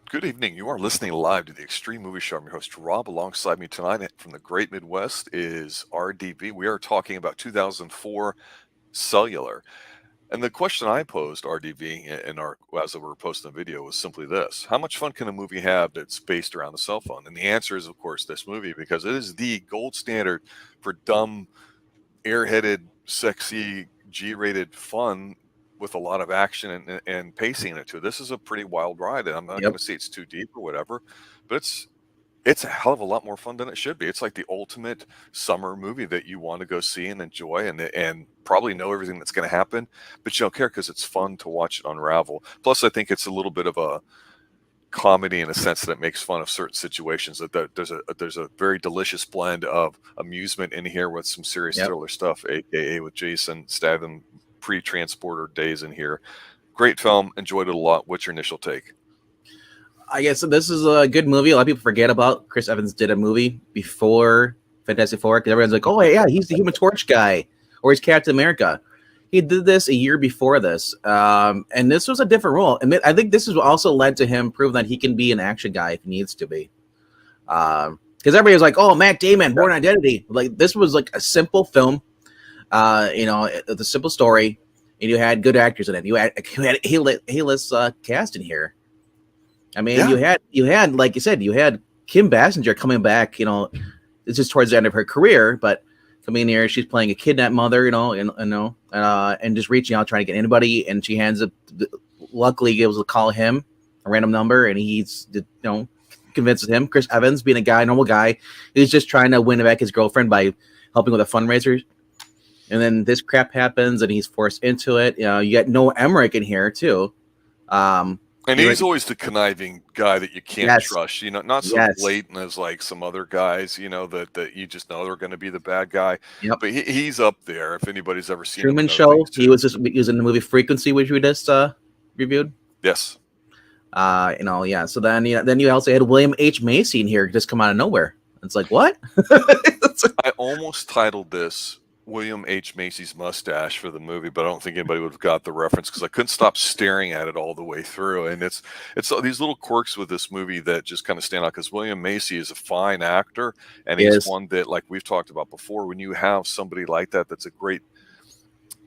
Good evening. You are listening live to the Extreme Movie Show. I'm your host, Rob. Alongside me tonight from the Great Midwest is RDV. We are talking about 2004 Cellular. And the question I posed, RDV, as we were posting the video was simply this. How much fun can a movie have that's based around the cell phone? And the answer is, of course, this movie, because it is the gold standard for dumb, airheaded, sexy, G-rated fun with a lot of action and pacing in it too. This is a pretty wild ride, and I'm not going Yep. to say it's too deep or whatever, but it's a hell of a lot more fun than it should be. It's like the ultimate summer movie that you want to go see and enjoy, and probably know everything that's going to happen, but you don't care because it's fun to watch it unravel. Plus, I think it's a little bit of a comedy in a sense that it makes fun of certain situations. There's a very delicious blend of amusement in here with some serious Yep. thriller stuff, aka with Jason Statham pre-transporter days in here. Great film, enjoyed it a lot. What's your initial take? I guess this is a good movie. A lot of people forget about Chris Evans did a movie before Fantastic Four because everyone's like, "Oh yeah, he's the Human Torch guy, or he's Captain America." He did this a year before this, and this was a different role. And I think this has also led to him prove that he can be an action guy if he needs to be. Because everybody was like, "Oh, Matt Damon, Born Identity." Like this was like a simple film, the simple story, and you had good actors in it. You had A-list cast in here. I mean, Yeah. you had like you said, you had Kim Basinger coming back. It's just towards the end of her career, but coming in here, she's playing a kidnapped mother. And just reaching out, trying to get anybody, and she ends up luckily able to call him a random number, and he's convinces him. Chris Evans, being a guy, normal guy, he's just trying to win back his girlfriend by helping with a fundraiser. And then this crap happens, and he's forced into it. You got no Emmerich in here too. And he's always the conniving guy that you can't Yes. trust, not so Yes. blatant as like some other guys, that you just know they're going to be the bad guy. Yep. But he's up there. If anybody's ever seen Truman him in other Show. things He too. was in the movie Frequency, which we just reviewed. Yes. Yeah. So then you also had William H. Macy in here just come out of nowhere. It's like, what? I almost titled this William H. Macy's mustache for the movie, but I don't think anybody would have got the reference because I couldn't stop staring at it all the way through. And it's these little quirks with this movie that just kind of stand out because William Macy is a fine actor, and he's one that, like we've talked about before, when you have somebody like that, that's a great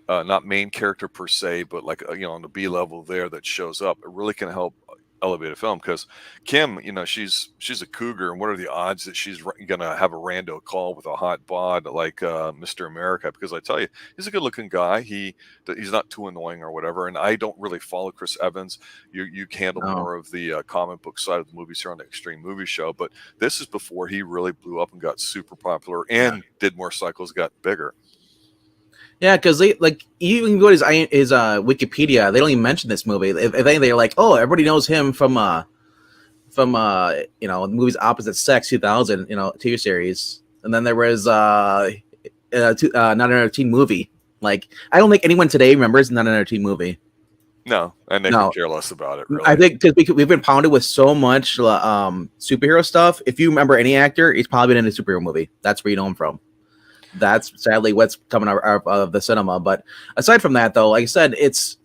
not main character per se, but like on the B level there that shows up, it really can help elevate a film. Because Kim, she's a cougar, and what are the odds that she's gonna have a rando call with a hot bod like Mr. America? Because I tell you, he's a good looking guy. He's not too annoying or whatever. And I don't really follow Chris Evans. You handle more of the comic book side of the movies here on the Extreme Movie Show, but this is before he really blew up and got super popular and did more cycles, got bigger. Yeah, because they you can go to his Wikipedia. They don't even mention this movie. If anything, they're like, oh, everybody knows him from the movies Opposite Sex 2000 TV series, and then there was not another teen movie. Like I don't think anyone today remembers not another teen movie. No, and they could care less about it. Really, I think because we've been pounded with so much superhero stuff. If you remember any actor, he's probably been in a superhero movie. That's where you know him from. That's sadly what's coming out of the cinema. But aside from that, though, like I said, it's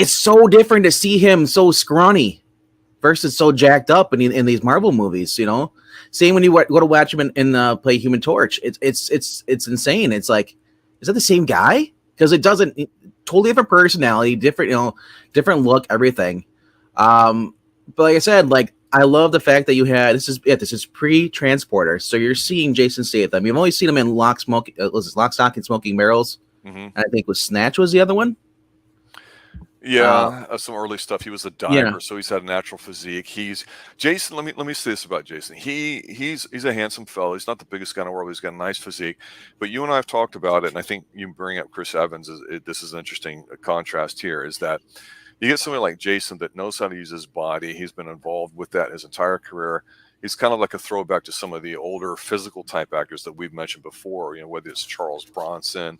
so different to see him so scrawny versus so jacked up in these Marvel movies. Same when you go to watch him in play Human Torch. It's insane. It's like, is that the same guy? Because it doesn't. Totally different personality, different look, everything. But like I said, I love the fact that you had this is pre-transporter, so you're seeing Jason Statham. You've only seen him in Lock, Stock, and Smoking Barrels. Mm-hmm. And I think Snatch was the other one. Yeah, some early stuff. He was a diver, so he's had a natural physique. Jason. Let me say this about Jason. He's a handsome fellow. He's not the biggest guy in the world. He's got a nice physique. But you and I have talked about it, and I think you bring up Chris Evans. This is an interesting contrast here. Is that you get somebody like Jason that knows how to use his body. He's been involved with that his entire career. He's kind of like a throwback to some of the older physical type actors that we've mentioned before. Whether it's Charles Bronson.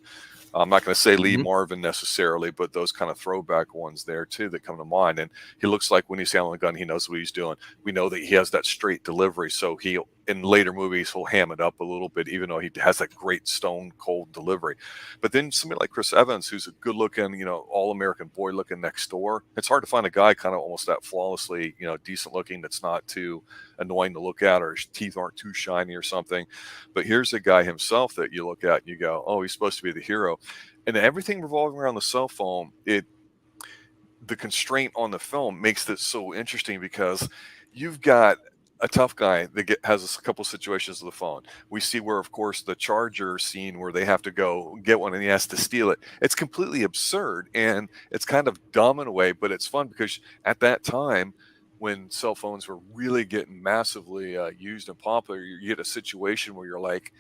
I'm not going to say Lee Marvin necessarily, but those kind of throwback ones there too that come to mind. And he looks like when he's handling a gun, he knows what he's doing. We know that he has that straight delivery, so he in later movies he'll ham it up a little bit, even though he has that great stone cold delivery. But then somebody like Chris Evans, who's a good looking, all American boy looking next door, it's hard to find a guy kind of almost that flawlessly, decent looking, that's not too annoying to look at, or his teeth aren't too shiny or something. But here's a guy himself that you look at and you go, oh, he's supposed to be the hero. And everything revolving around the cell phone, the constraint on the film makes this so interesting, because you've got a tough guy that has a couple situations of the phone. We see where, of course, the charger scene where they have to go get one and he has to steal it. It's completely absurd, and it's kind of dumb in a way, but it's fun because at that time, when cell phones were really getting massively used and popular, you get a situation where you're like,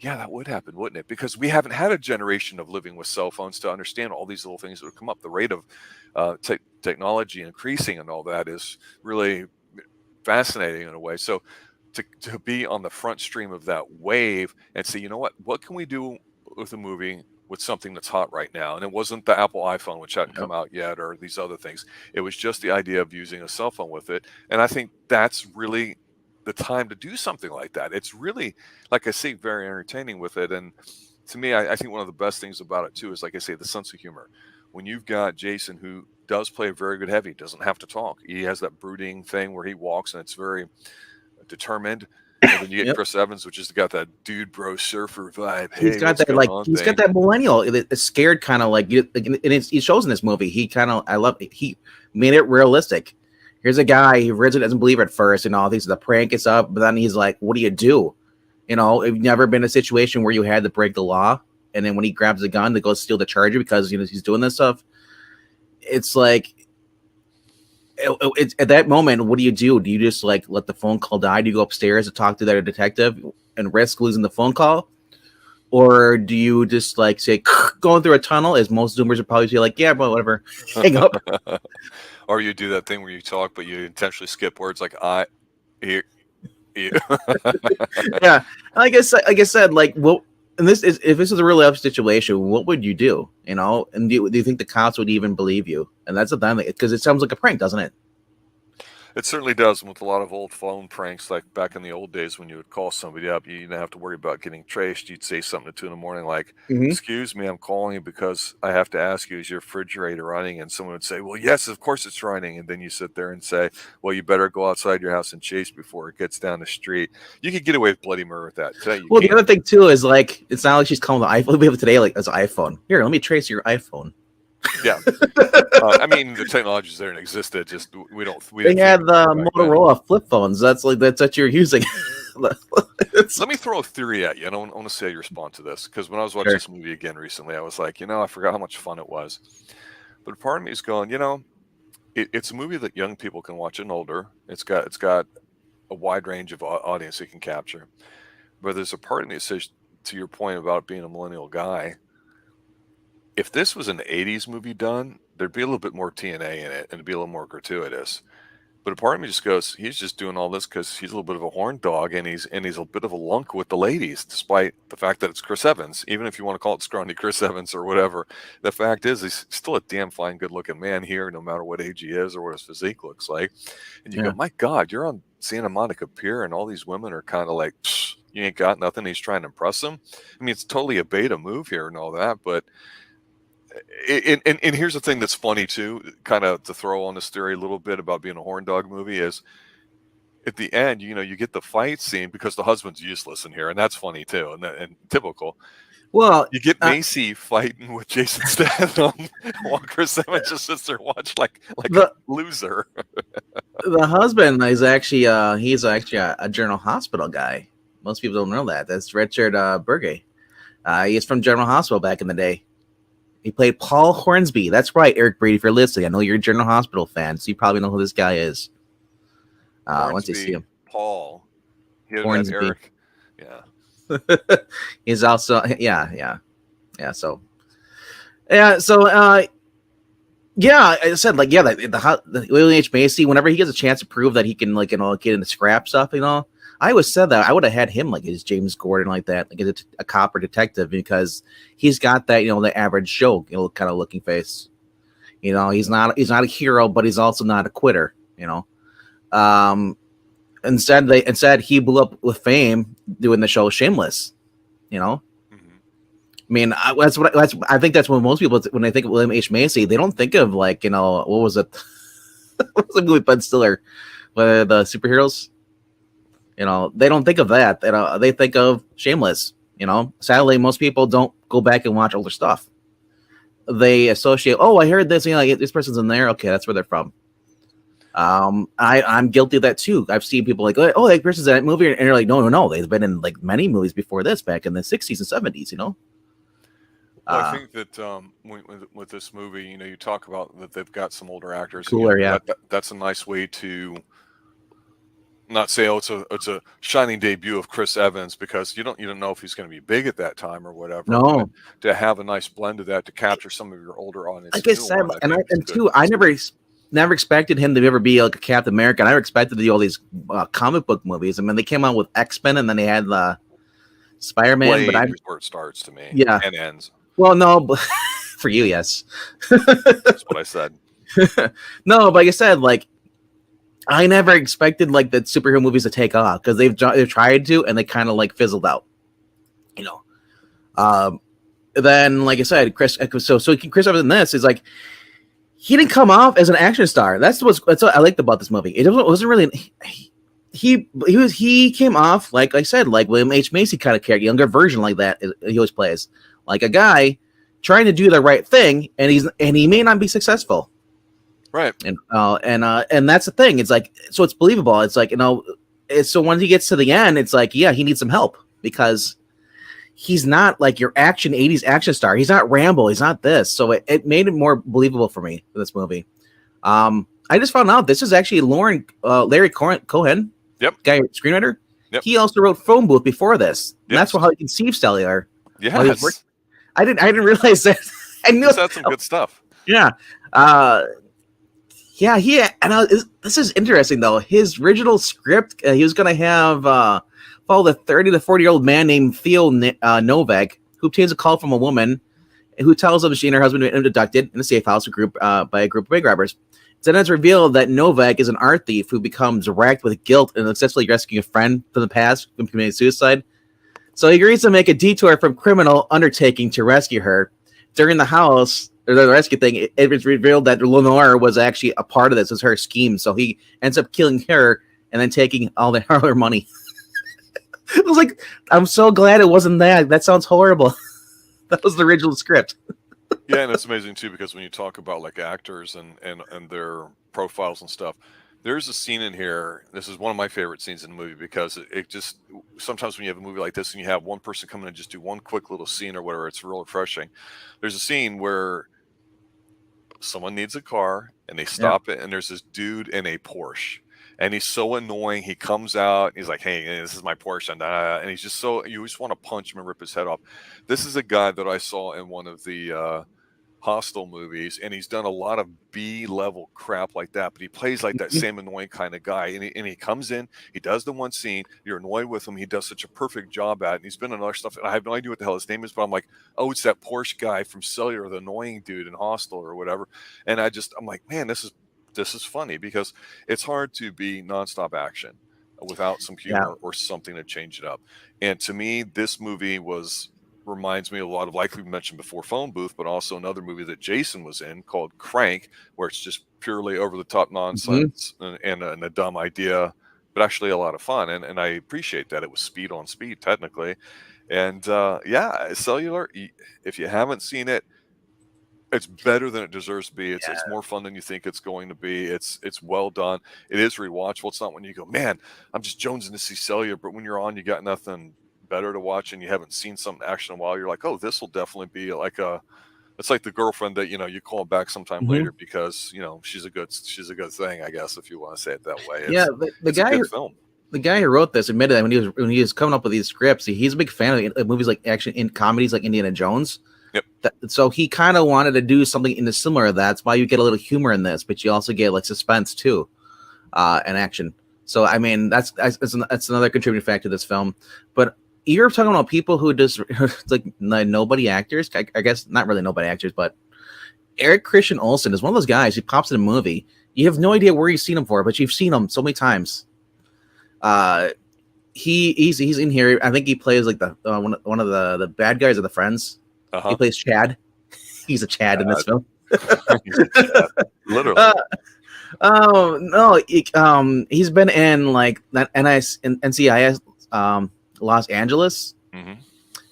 yeah, that would happen, wouldn't it? Because we haven't had a generation of living with cell phones to understand all these little things that would come up. The rate of technology increasing and all that is really fascinating in a way. So to be on the front stream of that wave and say, what can we do with a movie with something that's hot right now? And it wasn't the Apple iPhone, which hadn't come out yet, or these other things. It was just the idea of using a cell phone with it. And I think that's really the time to do something like that. It's really, like I say, very entertaining with it. And to me, I think one of the best things about it too is, like I say, the sense of humor. When you've got Jason, who does play a very good heavy, doesn't have to talk. He has that brooding thing where he walks and it's very determined. And then you get Chris Evans, which has got that dude bro surfer vibe. He's got that millennial, scared kind of like, and he shows in this movie. He kind of, I love it. He made it realistic. Here's a guy, he originally doesn't believe it at first, and all thinks the prank is up, but then he's like, what do you do? Have never been in a situation where you had to break the law, and then when he grabs the gun to go steal the charger because he's doing this stuff, it's like, it's at that moment, what do you do? Do you just like let the phone call die? Do you go upstairs to talk to that detective and risk losing the phone call? Or do you just like say, going through a tunnel, as most Zoomers would probably say, like, yeah, but whatever, hang up. Or you do that thing where you talk, but you intentionally skip words like I, here, you. Yeah, like I said, like, well, and if this is a real life situation, what would you do? And do you think the cops would even believe you? And that's the thing, because it sounds like a prank, doesn't it? It certainly does. With a lot of old phone pranks, like back in the old days when you would call somebody up, you didn't have to worry about getting traced. You'd say something at 2 in the morning like, excuse me, I'm calling you because I have to ask you, is your refrigerator running? And someone would say, well, yes, of course it's running. And then you sit there and say, well, you better go outside your house and chase before it gets down the street. You could get away with bloody murder with that. Today, the other thing too is, like, it's not like she's calling the iPhone. We have it today, like, as an iPhone. Here, let me trace your iPhone. Yeah, I mean, the technology's there and existed. Just we had the Motorola flip phones. That's what you're using. Let me throw a theory at you. I don't want to say your response to this, because when I was watching this movie again recently, I was like, I forgot how much fun it was. But part of me is going, it's a movie that young people can watch and older. It's got a wide range of audience it can capture. But there's a part of me that says, to your point about being a millennial guy, if this was an 80s movie done, there'd be a little bit more TNA in it and it'd be a little more gratuitous. But a part of me just goes, he's just doing all this because he's a little bit of a horn dog and he's a bit of a lunk with the ladies, despite the fact that it's Chris Evans. Even if you want to call it scrawny Chris Evans or whatever, the fact is he's still a damn fine, good-looking man here, no matter what age he is or what his physique looks like. And you go, my God, you're on Santa Monica Pier and all these women are kind of like, you ain't got nothing. He's trying to impress them. I mean, it's totally a beta move here and all that, but and here's the thing that's funny too, kind of to throw on this theory a little bit about being a horn dog movie, is at the end, you get the fight scene because the husband's useless in here, and that's funny too, and typical. Well, you get Macy fighting with Jason Statham while Chris Evans just sits there watch like a loser. The husband is actually a General Hospital guy. Most people don't know that. That's Richard Burgi. He's from General Hospital back in the day. He played Paul Hornsby. That's right, Eric Brady, if you're listening. I know you're a General Hospital fan, so you probably know who this guy is. Once you see him. Paul. Hornsby. Eric. Yeah. He's also, yeah. So, I said, like, the William H. Macy, whenever he gets a chance to prove that he can, like, get into scrap stuff, I always said that I would have had him like as James Gordon, like that, like a cop or detective, because he's got that, the average Joe, kind of looking face. He's not a hero, but he's also not a quitter. Instead he blew up with fame doing the show Shameless. You know, Mhm. I mean, I think that's when most people, when they think of William H Macy, they don't think of like, what was it? What was the movie with Ben Stiller, where the superheroes? They don't think of that. They think of Shameless. Sadly, most people don't go back and watch older stuff. They associate, oh, I heard this, like, this person's in there. Okay, that's where they're from. I'm guilty of that too. I've seen people like, oh, that person's in that movie, and you're like, no, they've been in like many movies before this, back in the 60s and 70s. Well, I think that with this movie, you talk about that they've got some older actors. Cooler, yeah. That's a nice way to not say, oh, it's a shining debut of Chris Evans, because you don't know if he's going to be big at that time or whatever. No, to have a nice blend of that to capture some of your older audience. Like I said, I never expected him to ever be like a Captain America. I never expected to do all these comic book movies. I mean, they came out with X-Men, and then they had the Spider-Man. But is where it starts to me. Yeah, and ends. Well, no, but for you, yes. That's what I said. No, but like I said, like, I never expected like the superhero movies to take off, because they've tried to, and they kind of like fizzled out. Then, like I said, Chris Evans in this is like, he didn't come off as an action star. That's what I liked about this movie. It wasn't really. He came off, like I said, like William H Macy kind of character, younger version like that. He always plays like a guy trying to do the right thing, and he may not be successful. Right. And that's the thing. It's like, so it's believable. It's like, so once he gets to the end, it's like, yeah, he needs some help, because he's not like your 80s action star. He's not Rambo. He's not this. So it made it more believable for me for this movie. I just found out this is actually Larry Cohen. Yep. Guy, screenwriter. Yep. He also wrote Phone Booth before this. Yep. And that's how he conceived Cellular. Yes. I didn't realize that. I knew that's some good stuff. Yeah. This is interesting though. His original script, he was going to have follow the 30 to 40-year-old man named Theo Novak, who obtains a call from a woman who tells him she and her husband have been abducted in a safe house by a group of bank robbers. Then it's revealed that Novak is an art thief who becomes racked with guilt and successfully rescuing a friend from the past from committing suicide. So he agrees to make a detour from criminal undertaking to rescue her. During the rescue thing, it was revealed that Lenore was actually a part of this. It was her scheme. So he ends up killing her and then taking all her money. I was like, I'm so glad it wasn't that. That sounds horrible. That was the original script. Yeah, and it's amazing too, because when you talk about like actors and their profiles and stuff, there's a scene in here. This is one of my favorite scenes in the movie, because it just, sometimes when you have a movie like this and you have one person come in and just do one quick little scene or whatever, it's real refreshing. There's a scene where someone needs a car and they stop it, and there's this dude in a Porsche. And he's so annoying. He comes out and he's like, hey, this is my Porsche. And he's just so, you just want to punch him and rip his head off. This is a guy that I saw in one of the Hostel movies, and he's done a lot of B-level crap like that, but he plays like that same annoying kind of guy. And he comes in, he does the one scene, you're annoyed with him, he does such a perfect job at it. And he's been in other stuff, and I have no idea what the hell his name is, but I'm like, oh, it's that Porsche guy from Cellular, the annoying dude in Hostel or whatever. And I'm like, man, this is funny, because it's hard to be nonstop action without some humor or something to change it up. And to me, this movie reminds me a lot of, like we mentioned before, Phone Booth, but also another movie that Jason was in called Crank, where it's just purely over the top nonsense and a dumb idea, but actually a lot of fun. And I appreciate that. It was speed on speed, technically. And Cellular, if you haven't seen it, it's better than it deserves to be. It's more fun than you think it's going to be. It's well done. It is rewatchable. It's not when you go, man, I'm just jonesing to see Cellular, but when you're on, you got nothing better to watch and you haven't seen some action in a while, you're like, oh, this will definitely be like it's like the girlfriend that you call back sometime later, because she's a good thing, I guess, if you want to say it that way. The guy who wrote this admitted that when he was coming up with these scripts, he's a big fan of movies like action in comedies like Indiana Jones. Yep. So he kind of wanted to do something in the similar to that. That's why you get a little humor in this, but you also get like suspense too, and action. So I mean, that's another contributing factor to this film. But you're talking about people who just like nobody actors. I guess not really nobody actors, but Eric Christian Olsen is one of those guys who pops in a movie. You have no idea where you've seen him for, but you've seen him so many times. He's in here. I think he plays like the one of the bad guys of the Friends. He plays Chad. He's a Chad in this film. He's a Chad. Literally. Oh no! He's been in like NCIS, Los Angeles. Mm-hmm.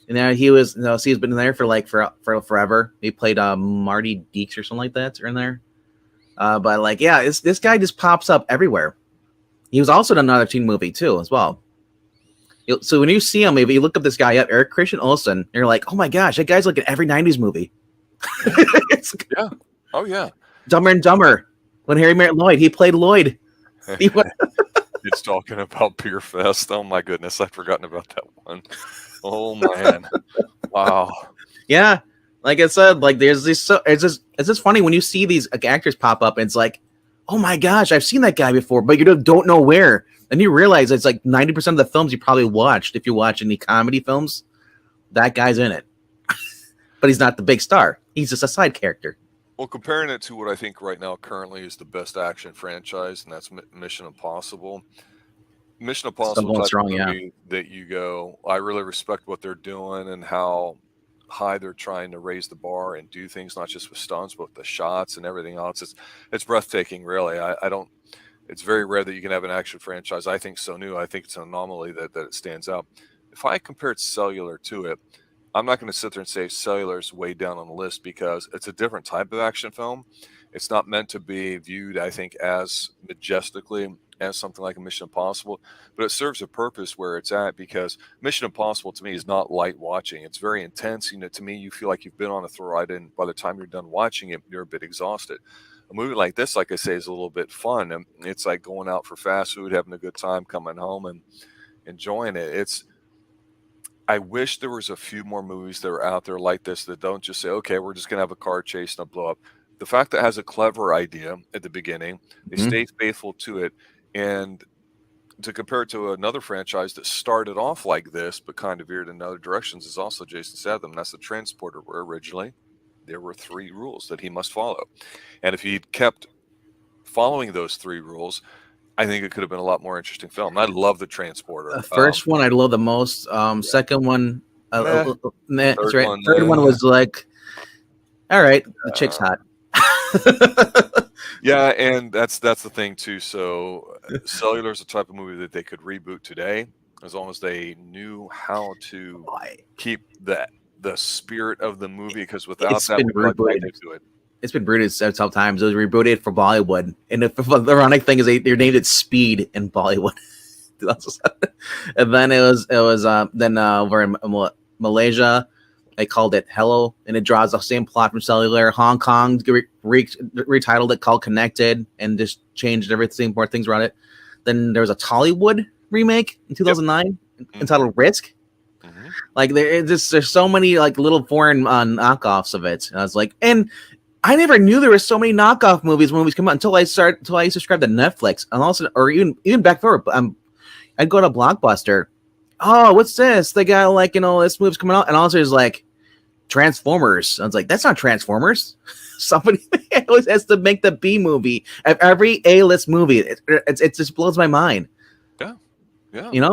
And then he was, he's been there for forever. He played Marty Deeks or something like that in there. But like, yeah, this guy just pops up everywhere. He was also in another teen movie too, as well. So when you see him, if you look up this guy up, Eric Christian Olsen, you're like, oh my gosh, that guy's like in every '90s movie. Yeah. Oh yeah. Dumber and Dumber. When Harry met Lloyd, he played Lloyd. It's talking about Beer Fest. Oh my goodness, I'd forgotten about that one. Oh man. Wow. Yeah. Like I said, like there's this. It's just funny when you see these actors pop up, and it's like, oh my gosh, I've seen that guy before, but you don't know where. And you realize it's like 90% of the films you probably watched, if you watch any comedy films, that guy's in it. But he's not the big star. He's just a side character. Well, comparing it to what I think right now currently is the best action franchise, and that's Mission Impossible. Mission Impossible type strong, of movie that you go, I really respect what they're doing and how high they're trying to raise the bar and do things, not just with stunts, but with the shots and everything else. It's breathtaking, really. I don't. It's very rare that you can have an action franchise, I think, so new. I think it's an anomaly that it stands out. If I compared Cellular to it, I'm not going to sit there and say Cellular is way down on the list because it's a different type of action film. It's not meant to be viewed, I think, as majestically as something like a Mission Impossible, but it serves a purpose where it's at because Mission Impossible to me is not light watching. It's very intense. To me, you feel like you've been on a thrill ride, and by the time you're done watching it, you're a bit exhausted. A movie like this, like I say, is a little bit fun. And it's like going out for fast food, having a good time, coming home and enjoying it. I wish there was a few more movies that are out there like this that don't just say, okay, we're just going to have a car chase and a blow up. The fact that it has a clever idea at the beginning, they stay faithful to it. And to compare it to another franchise that started off like this, but kind of veered in other directions, is also Jason Statham. That's The Transporter, where originally there were 3 rules that he must follow. And if he'd kept following those 3 rules, I think it could have been a lot more interesting film. I love The Transporter. The first one I love the most. Second one, Third Third one was like, all right, the chick's hot. Yeah, and that's the thing too. So Cellular is a type of movie that they could reboot today, as long as they knew how to keep the spirit of the movie. Because without It's that, been we couldn't rebooted. do it. It's been rebooted several times. It was rebooted for Bollywood, and the ironic thing is they named it Speed in Bollywood. And then it was then over in Malaysia, they called it Hello, and it draws the same plot from Cellular. Hong Kong retitled it called Connected, and just changed everything, more things around it. Then there was a Tollywood remake in 2009 entitled Risk. Mm-hmm. Like there's so many like little foreign knockoffs of it. And I was like, and I never knew there were so many knockoff movies when movies come out until I subscribed to Netflix, and also or even back forward. I'd go to Blockbuster. Oh, what's this? They got like this movie's coming out, and also it's like Transformers. I was like, that's not Transformers. Somebody always has to make the B movie of every A-list movie. It just blows my mind. Yeah. And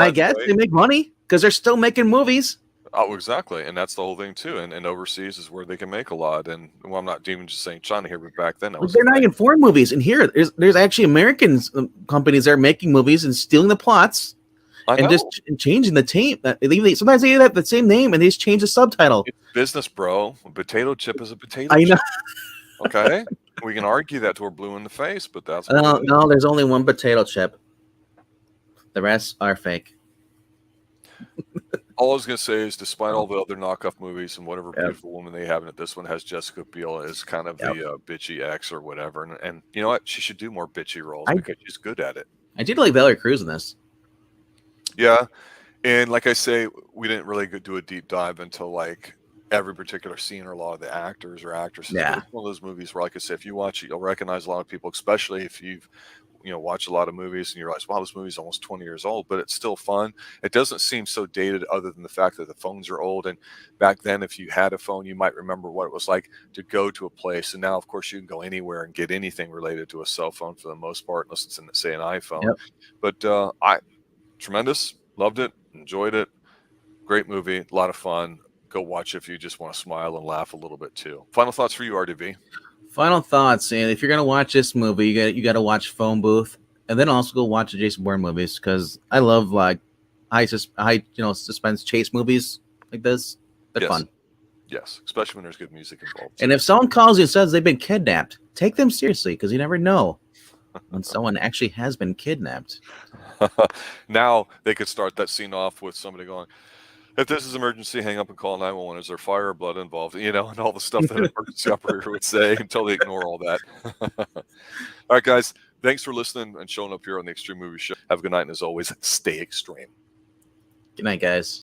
I guess they make money because they're still making movies. Oh, exactly, and that's the whole thing too. And overseas is where they can make a lot. And well, I'm not even just saying China here, but back then they're not even foreign movies. And here, there's actually American companies that are making movies and stealing the plots and just changing the team. Sometimes they have the same name and they just change the subtitle. It's business, bro. A potato chip is a potato. I know. Chip. Okay, we can argue that till we're blue in the face, but that's no. There's only one potato chip. The rest are fake. All I was going to say is, despite all the other knockoff movies and whatever beautiful woman they have in it, this one has Jessica Biel as kind of the bitchy ex or whatever. And you know what? She should do more bitchy roles because she's good at it. I did like Valerie Cruz in this. Yeah. And like I say, we didn't really do a deep dive until like every particular scene or a lot of the actors or actresses. Yeah. It's one of those movies where, like I say, if you watch it, you'll recognize a lot of people, especially if you've watch a lot of movies and you realize, wow, this movie's almost 20 years old, but it's still fun. It doesn't seem so dated, other than the fact that the phones are old. And back then, if you had a phone, you might remember what it was like to go to a place. And now, of course, you can go anywhere and get anything related to a cell phone for the most part, unless it's say an iPhone. Yep. But tremendous, loved it, enjoyed it. Great movie, a lot of fun. Go watch it if you just want to smile and laugh a little bit too. Final thoughts for you, RDV? Final thoughts, and if you're gonna watch this movie, you got to watch Phone Booth, and then also go watch the Jason Bourne movies, because I love high suspense chase movies like this. They're fun. Yes, especially when there's good music involved. And if someone calls you and says they've been kidnapped, take them seriously, because you never know when someone actually has been kidnapped. Now they could start that scene off with somebody going, if this is emergency, hang up and call 911. Is there fire or blood involved? And all the stuff that an emergency operator would say, until they ignore all that. All right, guys. Thanks for listening and showing up here on the Extreme Movie Show. Have a good night. And as always, stay extreme. Good night, guys.